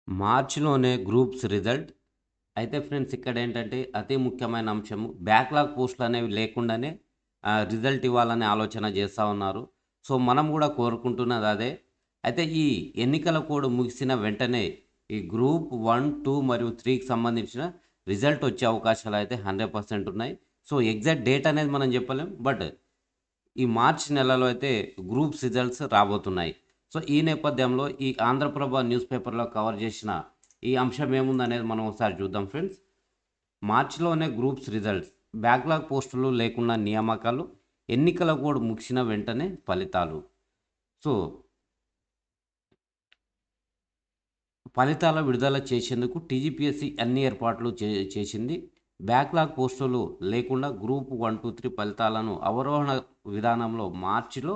మార్చిలోనే groups result. అయితే friends ఇక్కడేంటంటే అతి ముఖ్యమైన అంశము బ్యాక్‌లాగ్ పోస్టులనేవి లేకుండానే రిజల్ట్ ఇవ్వాలనే ఆలోచన చేస్తా ఉన్నారు. సో, మనం గూడా కోరుకుంటున్నది అదే. అయితే ఈ ఎన్నికల కోడ్ ముగిసిన వెంటనే ఈ గ్రూప్ 1, 2 మరియు 3కి సంబంధించిన రిజల్ట్ వచ్చే అవకాశాలయితే 100% ఉన్నాయి. సో, ఎగ్జాక్ట్ డేట్ అనేది మనం చెప్పలేం. బట్ ఈ మార్చి నెలలో అయితే గ్రూప్స్ రిజల్ట్స్ రాబోతున్నాయి. సో, ఈ నేపథ్యంలో ఈ ఆంధ్రప్రభ న్యూస్ పేపర్‌లో కవర్ చేసిన ఈ అంశం ఏముందనేది మనం ఒకసారి చూద్దాం ఫ్రెండ్స్. మార్చిలోనే గ్రూప్స్ రిజల్ట్స్, బ్యాక్‌లాగ్ పోస్టులు లేకున్నా నియామకాలు, ఎన్నికల కోడ్ ముగిసిన వెంటనే ఫలితాలు. సో, ఫలితాల విడుదల చేసేందుకు టీజీపీఎస్సీ అన్ని ఏర్పాట్లు చేసింది. బ్యాక్‌లాగ్ పోస్టులు లేకుండా గ్రూప్ 1, 2, 3 ఫలితాలను అవరోహణ విధానంలో మార్చిలో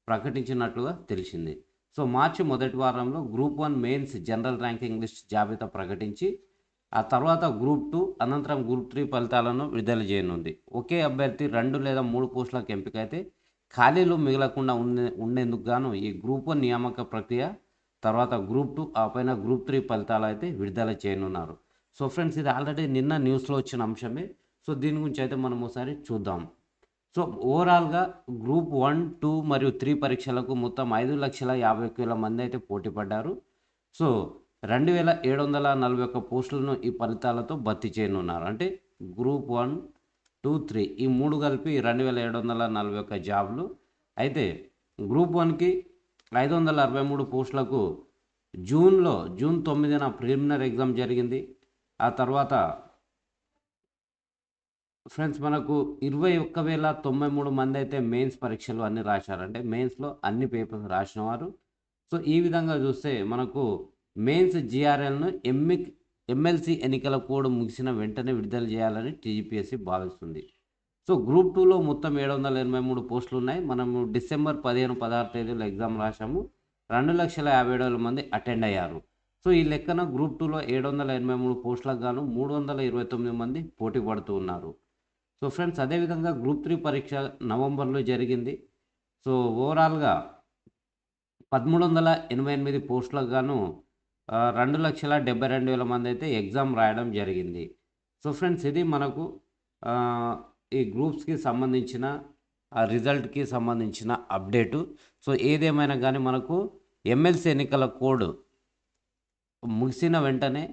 ప్రకటించినట్లుగా తెలిసింది. సో, మార్చి మొదటి వారంలో group 1 mains general ranking list జాబితా ప్రకటించి, ఆ తర్వాత గ్రూప్ 2 అనంతరం గ్రూప్ 3 ఫలితాలను విడుదల చేయనుంది. ఒకే అభ్యర్థి 2 లేదా 3 పోస్టులకు ఎంపికైతే ఖాళీలు మిగలకుండా ఉండేందుకు గాను ఈ గ్రూప్ 1 నియామక ప్రక్రియ, తర్వాత గ్రూప్ 2, ఆ పైన గ్రూప్ 3 ఫలితాలైతే విడుదల చేయనున్నారు. సో, ఫ్రెండ్స్ ఇది ఆల్రెడీ నిన్న న్యూస్‌లో వచ్చిన అంశమే. సో, దీని గురించి అయితే మనం ఒకసారి చూద్దాం. సో, ఓవరాల్‌గా గ్రూప్ 1, 2 మరియు 3 పరీక్షలకు మొత్తం 5,50,000 మందైతే పోటీ పడ్డారు. సో, 2,741 పోస్టులను ఈ ఫలితాలతో భర్తీ చేయనున్నారు. అంటే గ్రూప్ 1, 2, 3 ఈ 3 కలిపి 2,741 జాబ్‌లు. అయితే గ్రూప్ 1కి 563 పోస్టులకు జూన్ 9న ప్రిలిమినరీ ఎగ్జామ్ జరిగింది. ఆ తర్వాత ఫ్రెండ్స్ మనకు 21,093 మందైతే మెయిన్స్ పరీక్షలు అన్నీ రాశారు. అంటే మెయిన్స్‌లో అన్ని పేపర్స్ రాసినవారు. సో, ఈ విధంగా చూస్తే మనకు మెయిన్స్ జీఆర్ఎల్‌ను ఎమ్మెల్సీ ఎన్నికల కోడ్ ముగిసిన వెంటనే విడుదల చేయాలని టీజీపీఎస్సీ భావిస్తుంది. సో, గ్రూప్ 2లో మొత్తం 783 పోస్టులున్నాయి. మనము డిసెంబర్ 15, 16 తేదీలో ఎగ్జామ్ రాశాము. 2,50,000 మంది అటెండ్ అయ్యారు. సో, ఈ లెక్కన గ్రూప్ 2లో 783 పోస్టులకు గాను 329 మంది పోటీ పడుతూ ఉన్నారు. సో, ఫ్రెండ్స్ అదేవిధంగా గ్రూప్ 3 పరీక్ష నవంబర్‌లో జరిగింది. సో, ఓవరాల్‌గా 1,388 పోస్టులకు గాను 2,72,000 మందైతే ఎగ్జామ్ రాయడం జరిగింది. సో, ఫ్రెండ్స్ ఇది మనకు ఆహ్, ఈ గ్రూప్స్‌కి సంబంధించిన రిజల్ట్‌కి సంబంధించిన అప్డేటు. సో, ఏదేమైనా గానీ మనకు ఎమ్మెల్సీ ఎన్నికల కోడ్ ముగిసిన వెంటనే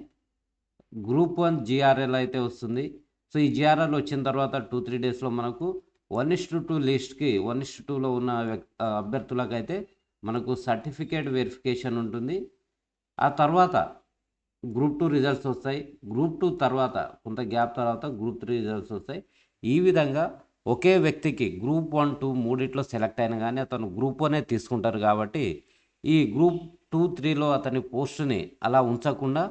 గ్రూప్ 1 జీఆర్ఎల్ అయితే వస్తుంది. సో, ఈ జీఆర్ఎల్ వచ్చిన తర్వాత 2, 3 డేస్‌లో మనకు 1:2 లిస్ట్‌కి 1:2లో ఉన్న అభ్యర్థులకైతే మనకు సర్టిఫికేట్ వెరిఫికేషన్ ఉంటుంది. ఆ తర్వాత గ్రూప్ 2 రిజల్ట్స్ వస్తాయి. గ్రూప్ 2 తర్వాత కొంత గ్యాప్ తర్వాత గ్రూప్ 3 రిజల్ట్స్ వస్తాయి. ఈ విధంగా ఒకే వ్యక్తికి గ్రూప్ 1, 2 మూడిట్లో సెలెక్ట్ అయినా గానీ అతను గ్రూప్ 1 తీసుకుంటారు కాబట్టి, ఈ గ్రూప్ 2, 3లో అతని పోస్ట్‌ని అలా ఉంచకుండా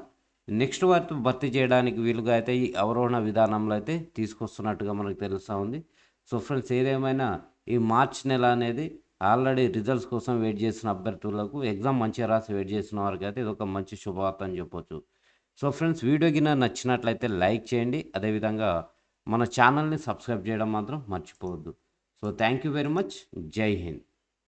నెక్స్ట్ వారితో భర్తీ చేయడానికి వీలుగా అయితే ఈ అవరోహణ విధానంలో అయితే తీసుకొస్తున్నట్టుగా మనకు తెలుస్తా ఉంది. సో, ఫ్రెండ్స్ ఏదేమైనా ఈ మార్చ్ నెల అనేది ఆల్రెడీ రిజల్ట్స్ కోసం వెయిట్ చేస్తున్న అభ్యర్థులకు, ఎగ్జామ్ మంచిగా రాసి వెయిట్ చేస్తున్న వారికైతే ఇదొక మంచి శుభవార్త అని చెప్పొచ్చు. సో, ఫ్రెండ్స్ వీడియో గిన నచ్చినట్లయితే లైక్ చేయండి. అదేవిధంగా మన ఛానల్‌ని సబ్స్క్రైబ్ చేయడం మాత్రం మర్చిపోవద్దు. So, thank you very much. జై హింద్.